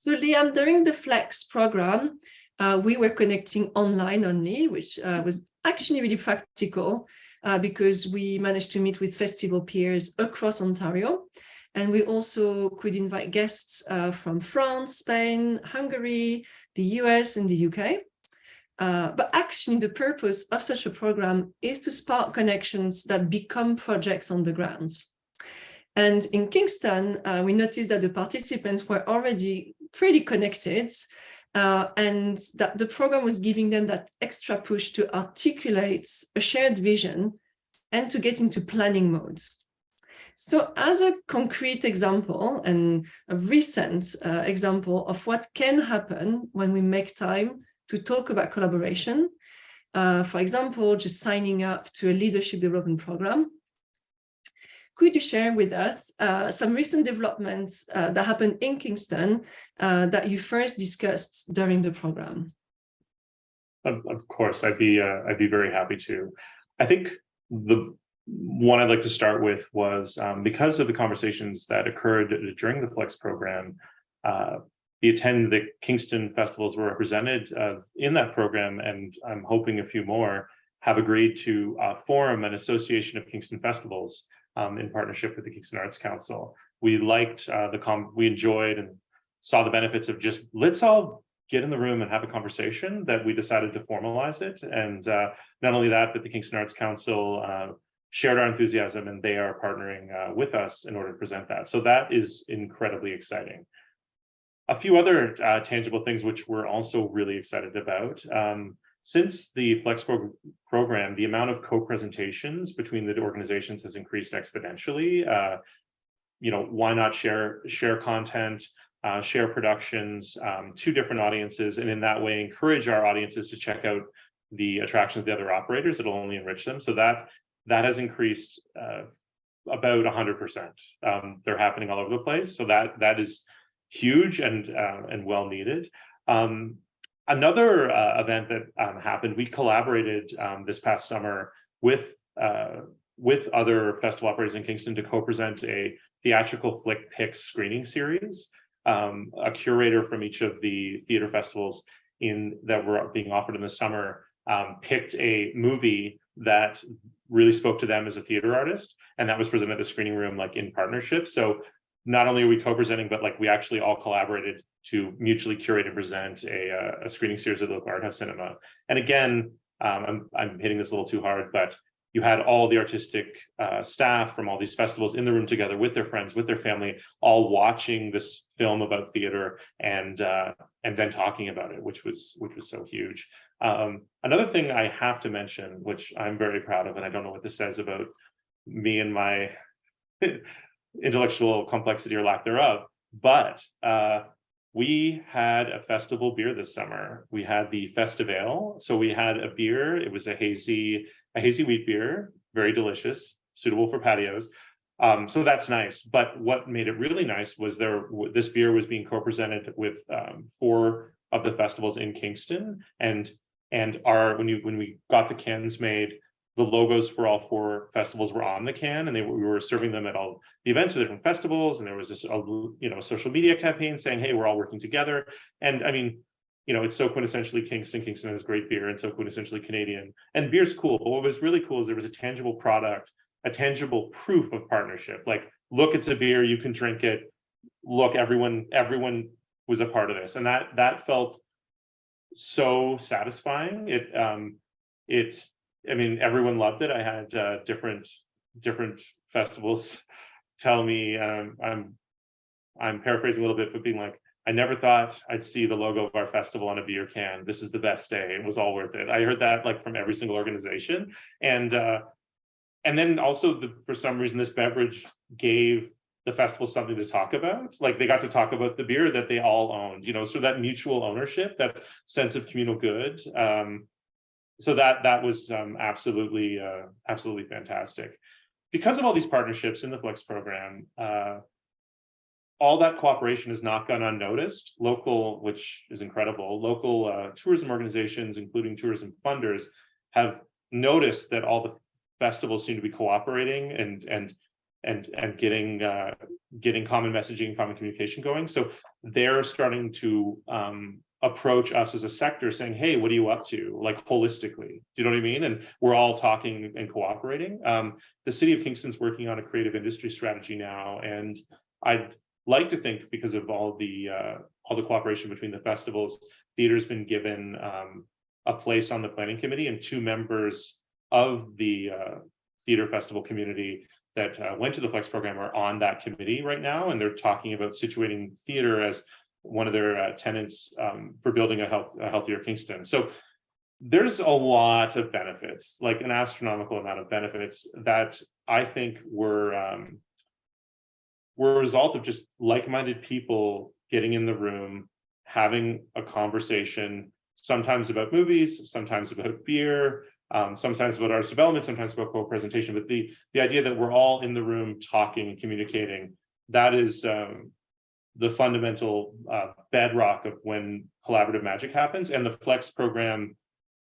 So Liam, during the Flex program, we were connecting online only, which was actually really practical because we managed to meet with festival peers across Ontario. And we also could invite guests from France, Spain, Hungary, the US, and the UK. But actually, the purpose of such a program is to spark connections that become projects on the ground. And in Kingston, we noticed that the participants were already pretty connected and that the program was giving them that extra push to articulate a shared vision and to get into planning mode. So as a concrete example and a recent example of what can happen when we make time to talk about collaboration, for example, just signing up to a leadership development program, could you share with us some recent developments that happened in Kingston that you first discussed during the program? Of course, I'd be very happy to. I think the one I'd like to start with was because of the conversations that occurred during the Flex program, the Kingston festivals were represented in that program, and I'm hoping a few more have agreed to form an association of Kingston festivals in partnership with the Kingston Arts Council. We liked we enjoyed and saw the benefits of just let's all get in the room and have a conversation, that we decided to formalize it. And not only that, but the Kingston Arts Council shared our enthusiasm, and they are partnering with us in order to present that. So that is incredibly exciting. A few other tangible things which we're also really excited about. Since the Flex program, the amount of co-presentations between the organizations has increased exponentially. Why not share content, share productions to different audiences, and in that way encourage our audiences to check out the attractions of the other operators. It'll only enrich them. So that has increased about 100%. They're happening all over the place. So that is huge and well needed. Another event that happened, we collaborated this past summer with other festival operators in Kingston to co-present a theatrical flick picks screening series. A curator from each of the theater festivals that were being offered in the summer picked a movie that really spoke to them as a theater artist, and that was presented at the screening room, like in partnership. So not only are we co-presenting, but like we actually all collaborated to mutually curate and present a screening series at the local art house cinema. And again, I'm hitting this a little too hard, but you had all the artistic staff from all these festivals in the room together with their friends, with their family, all watching this film about theater and then talking about it, which was so huge. Another thing I have to mention, which I'm very proud of, and I don't know what this says about me and my intellectual complexity or lack thereof, but we had a festival beer this summer. We had the Festival. So we had a beer. It was a hazy wheat beer, very delicious, suitable for patios. So that's nice. But what made it really nice was this beer was being co-presented with 4 of the festivals in Kingston, and when we got the cans made, the logos for all 4 festivals were on the can, and we were serving them at all the events for different festivals. And there was this, social media campaign saying, "Hey, we're all working together." And I mean, it's so quintessentially Kingston. Kingston has great beer, and so quintessentially Canadian. And beer's cool. But what was really cool is there was a tangible product, a tangible proof of partnership. Like, look, it's a beer, you can drink it. Look, everyone was a part of this, and that felt so satisfying. Everyone loved it. I had different festivals tell me, I'm paraphrasing a little bit, but being like, I never thought I'd see the logo of our festival on a beer can. This is the best day. It was all worth it. I heard that like from every single organization. And then also for some reason, this beverage gave the festival something to talk about. Like, they got to talk about the beer that they all owned, so that mutual ownership, that sense of communal good. So that was absolutely fantastic. Because of all these partnerships in the Flex program, all that cooperation has not gone unnoticed. Which is incredible, local tourism organizations, including tourism funders, have noticed that all the festivals seem to be cooperating and getting getting common messaging, common communication going. So they're starting to approach us as a sector saying, hey, what are you up to? Like holistically, do you know what I mean? And we're all talking and cooperating. The city of Kingston's working on a creative industry strategy now. And I'd like to think, because of all the cooperation between the festivals, theater's been given a place on the planning committee, and 2 members of the theater festival community that went to the Flex program are on that committee right now, and they're talking about situating theater as one of their tenants for building a healthier Kingston. So there's a lot of benefits, like an astronomical amount of benefits, that I think were a result of just like-minded people getting in the room, having a conversation, sometimes about movies, sometimes about beer, sometimes about arts development, sometimes about co-presentation. But the idea that we're all in the room talking and communicating, that is the fundamental bedrock of when collaborative magic happens. And the Flex program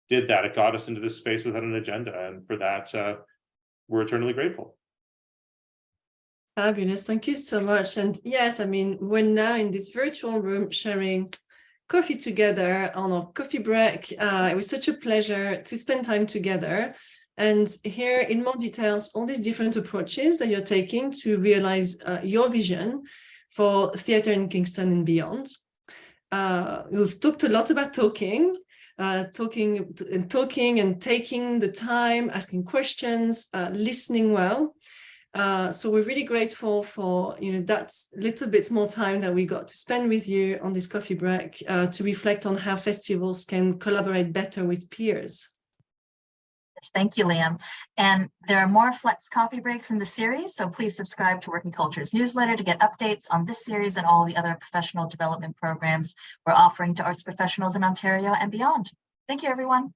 did that. It got us into this space without an agenda. And for that, we're eternally grateful. Fabulous. Thank you so much. And yes, I mean, we're now in this virtual room sharing coffee together on our coffee break. It was such a pleasure to spend time together and hear in more details all these different approaches that you're taking to realize your vision for theatre in Kingston and beyond. We've talked a lot about talking and taking the time, asking questions, listening well. So we're really grateful for that little bit more time that we got to spend with you on this coffee break to reflect on how festivals can collaborate better with peers. Yes, thank you, Liam. And there are more Flex coffee breaks in the series, so please subscribe to WorkInCulture's newsletter to get updates on this series and all the other professional development programs we're offering to arts professionals in Ontario and beyond. Thank you, everyone.